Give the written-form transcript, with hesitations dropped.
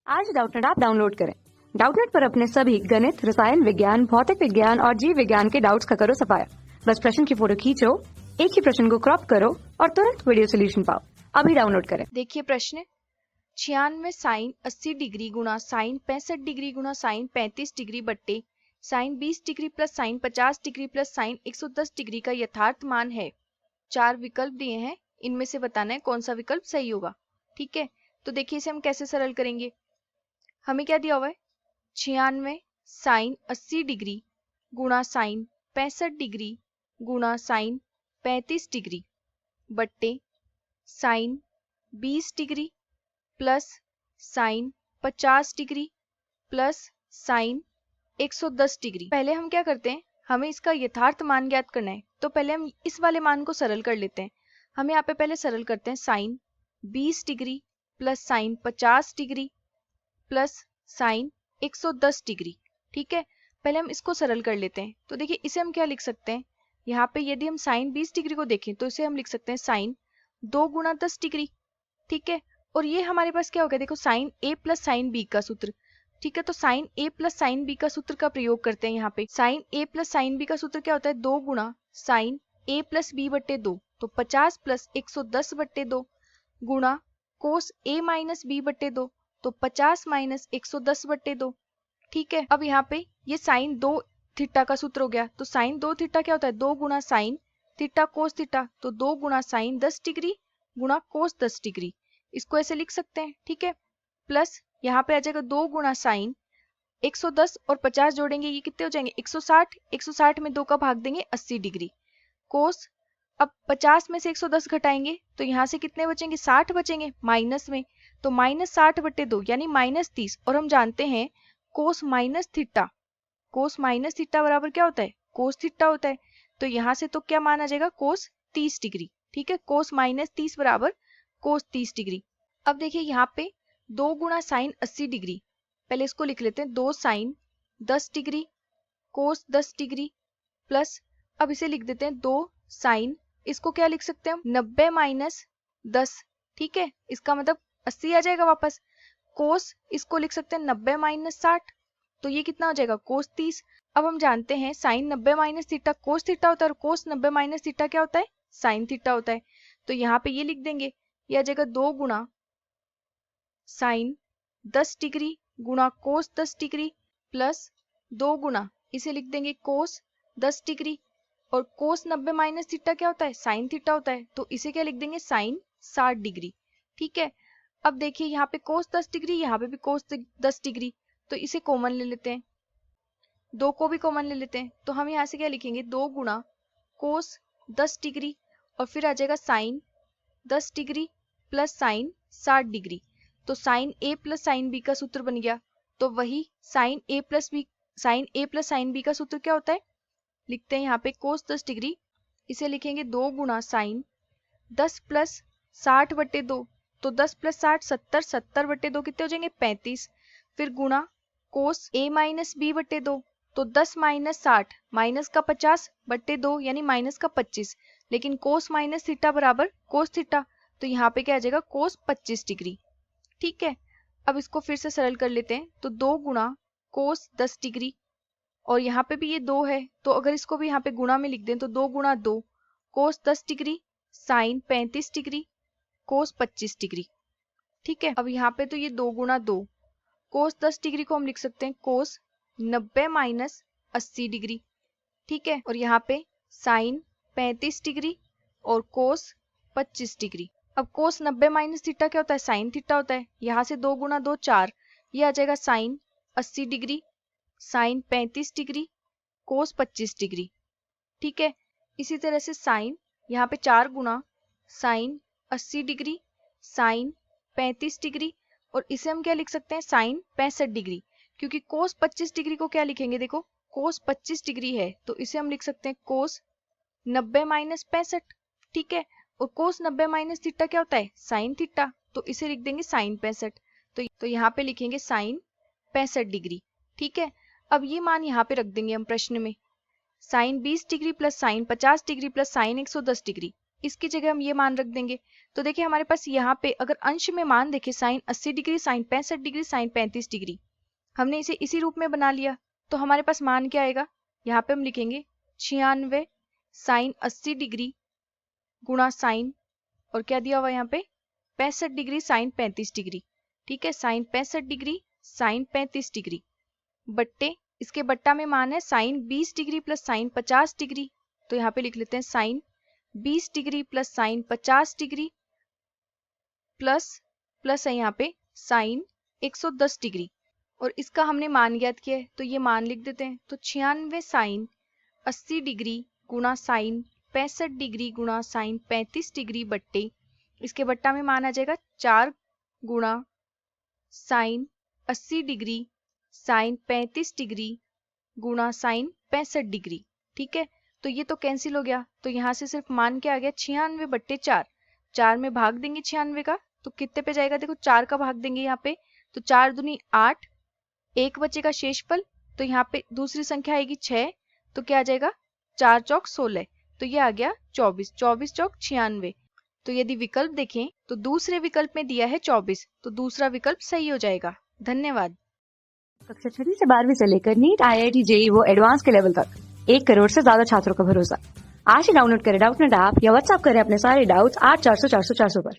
आज Doubtnut app download करें। Doubtnut पर अपने सभी गणित, रसायन विज्ञान, भौतिक विज्ञान और जीव विज्ञान के डाउट्स का करो सफाया। बस प्रश्न की फोटो खींचो, एक ही प्रश्न को क्रॉप करो और तुरंत वीडियो सोल्यूशन पाओ। अभी डाउनलोड करें। देखिए प्रश्न 96 साइन 80 डिग्री गुणा साइन 65 डिग्री गुणा साइन 35 डिग्री बट्टे sine 20 degree plus sine 50 degree plus sine 110 degree का यथार्थ मान है। 4 विकल्प दिए हैं, इनमें से बताना है कौन सा विकल्प सही होगा। ठीक है, तो देखिए इसे हम कैसे सरल करेंगे। हमें क्या दिया हुआ है, 96 साइन 80 डिग्री गुणा साइन 65 डिग्री गुणा साइन 35 डिग्री बट्टे sine 20 degree plus sine 50 degree plus sine 110 degree. पहले हम क्या करते हैं, हमें इसका यथार्थ मान ज्ञात करना है, तो पहले हम इस वाले मान को सरल कर लेते हैं। हम यहाँ पे पहले सरल करते हैं sine 20 degree plus sine 50 degree plus sine 110 degree. ठीक है, पहले हम इसको सरल कर लेते हैं। तो देखिए इसे हम क्या लिख सकते हैं, यहाँ पे यदि हम साइन 20 डिग्री को देखें तो इसे हम लिख सकते हैं साइन 2 गुणा 10 डिग्री। ठीक है, और ये हमारे पास क्या हो गया, देखो sign A plus sine B का सूत्र। ठीक है, तो sine A plus sine B का सूत्र का प्रयोग करते हैं। यहाँ पे sign A plus sine B का सूत्र क्या होता है, 2 गुणा साइन ए प्लस बी बट्टे 2, तो 50 प्लस 110 बट्टे 2 गुणा कोस ए माइनस बी बट्टे 2, तो 50 माइनस 110 बट्टे 2। ठीक है, अब यहाँ पे ये साइन 2 थीटा का सूत्र हो गया, तो साइन 2 थीटा क्या होता है, 2 गुणा साइन थीटा कोस थीटा, तो 2 गुणा साइन 10 डिग्री गुणा कोस 10 डिग्री। इसको ऐसे लिख सकते हैं। ठीक है, प्लस यहाँ पे आ जाएगा 2 गुणा साइन 110 और 50 जोड़ेंगे, ये कितने हो जाएंगे 160। 160 में 2 का भाग देंगे 80 डिग्री कोस। अब 50 में से 110 घटाएंगे तो यहाँ से कितने बचेंगे, 60 बचेंगे माइनस में, तो माइनस 60 बट्टे 2 यानी माइनस 30। और हम जानते हैं कोस माइनस थीटा, कोस माइनस थीटा बराबर क्या होता है, कोस थीटा होता है। तो यहाँ से तो क्या मान आ जाएगा, कोस 30 डिग्री। ठीक है, कोस माइनस 30 बराबर कोस 30 डिग्री। अब देखिए यहाँ पे 2 गुणा साइन 80 डिग्री, पहले इसको लिख लेते हैं 2 sine 10 degree cos 10 degree plus, अब इसे लिख देते हैं 2 साइन, इसको क्या लिख सकते हैं हम 90 माइनस 10। ठीक है, इसका मतलब 80 आ जाएगा वापस। कोस इसको लिख सकते हैं 90 माइनस 60, तो ये कितना हो जाएगा कोस 30। अब हम जानते हैं sine 90 minus theta cos theta होता है और कोस 90 माइनस थीटा क्या होता है, साइन थीटा होता है। तो यहाँ पे ये लिख देंगे, यह आ जाएगा 2 गुणा साइन 10 डिग्री गुणा कोस 10 डिग्री प्लस 2 गुणा इसे लिख देंगे कोस 10 डिग्री, और कोस 90 माइनस थीटा क्या होता है, साइन थीटा होता है, तो इसे क्या लिख देंगे साइन 60 डिग्री। ठीक है, अब देखिए यहाँ पे कोस 10 डिग्री, यहाँ पे भी कोस 10 डिग्री, तो इसे कॉमन ले लेते हैं, 2 को भी कॉमन ले लेते हैं। तो हम यहाँ से क्या लिखेंगे 2 गुणा कोस 10 डिग्री और फिर आ जाएगा sine 10 degree plus sine 60 degree, तो sine A plus sine B का सूत्र बन गया। तो वही sine A plus sine B का सूत्र क्या होता है, लिखते हैं यहाँ पे कोस 10 डिग्री, इसे लिखेंगे 2 गुणा साइन 10 प्लस 60 बट्टे 2, तो 10 प्लस 60 70, 70 बट्टे 2 कितने हो जाएंगे 35, फिर गुणा कोस ए माइनस बी बट्टे 2, तो 10 माइनस 60 माइनस का 50 बट्टे 2 यानी माइनस का 25, लेकिन कोस माइनस थीटा बराबर कोस थीटा, तो यहाँ पे क्या आ जाएगा कोस 25 डिग्री। ठीक है, अब इसको फिर से सरल कर लेते हैं, तो 2 गुणा कोस 10 डिग्री और यहाँ पे भी ये 2 है, तो अगर इसको भी यहाँ पे गुणा में लिख दें तो 2 गुणा 2 कोस 10 degree sine 35 degree cos 25 degree. ठीक है, अब यहाँ पे तो ये 2 गुणा 2 कोस 10 डिग्री को हम लिख सकते हैं कोस 90 माइनस 80 डिग्री। ठीक है, और यहाँ पे साइन 35 डिग्री और कोस 25 डिग्री। अब कोस 90 माइनस थीटा क्या होता है, साइन थीटा होता है। यहाँ से 2 गुणा 2 4, ये आ जाएगा sine 80 degree sine 35 degree cos 25 degree. ठीक है, इसी तरह से साइन यहाँ पे 4 गुणा साइन 80 डिग्री साइन 35 डिग्री, और इसे हम क्या लिख सकते हैं साइन 65 डिग्री, क्योंकि कोस 25 डिग्री को क्या लिखेंगे, देखो कोस 25 डिग्री है तो इसे हम लिख सकते हैं कोस 90 माइनस 65। ठीक है, और कोस 90 माइनस थीटा क्या होता है, साइन थीटा, तो इसे लिख देंगे साइन 65, तो यहाँ पे लिखेंगे साइन 65 डिग्री। ठीक है, अब ये मान यहाँ पे रख देंगे हम प्रश्न में, sine 20 degree plus sine 50 degree plus sine 110 degree, इसकी जगह हम ये मान रख देंगे। तो देखिए हमारे पास यहाँ पे अगर अंश में मान देखे sine 80 degree, sine 65 degree, sine 35 degree, हमने इसे इसी रूप में बना लिया। तो हमारे पास मान क्या आएगा, यहाँ पे हम लिखेंगे 96 साइन 80 डिग्री गुणा साइन, और क्या दिया हुआ यहाँ पे 65 डिग्री साइन 35 डिग्री। ठीक है, साइन 65 डिग्री साइन 35 डिग्री बट्टे इसके बट्टा में मान है sine 20 degree plus sine 50 degree. तो यहाँ पे लिख लेते हैं sine 20 degree plus sine 50 degree plus है यहाँ पे साइन 110 डिग्री, और इसका हमने मान ज्ञात किया है तो ये मान लिख देते हैं। तो 96 साइन 80 डिग्री गुणा साइन 65 डिग्री गुणा साइन 35 डिग्री बट्टे इसके बट्टा में मान आ जाएगा 4 गुणा साइन 80 डिग्री साइन 35 डिग्री गुणा साइन 65 डिग्री। ठीक है, तो ये तो कैंसिल हो गया, तो यहाँ से सिर्फ मान क्या आ गया 96 बट्टे 4, 4 में भाग देंगे 96 का तो कितने पे जाएगा, देखो 4 का भाग देंगे यहाँ पे तो 4 दूनी 8, एक बचेगा शेषफल, तो यहाँ पे दूसरी संख्या आएगी 6, तो क्या आ जाएगा 4 चौक 16, तो ये आ गया 24, 24 चौक 96। तो यदि विकल्प देखें तो दूसरे विकल्प में दिया है 24, तो दूसरा विकल्प सही हो जाएगा। धन्यवाद। कक्षा 6 से 12वीं से लेकर नीट, IIT, JEE वो एडवांस के लेवल तक 1 करोड़ से ज्यादा छात्रों का भरोसा। आज ही डाउनलोड करें डाउटनेट ऐप या व्हाट्सएप करें अपने सारे डाउट्स 8400 400 400 पर।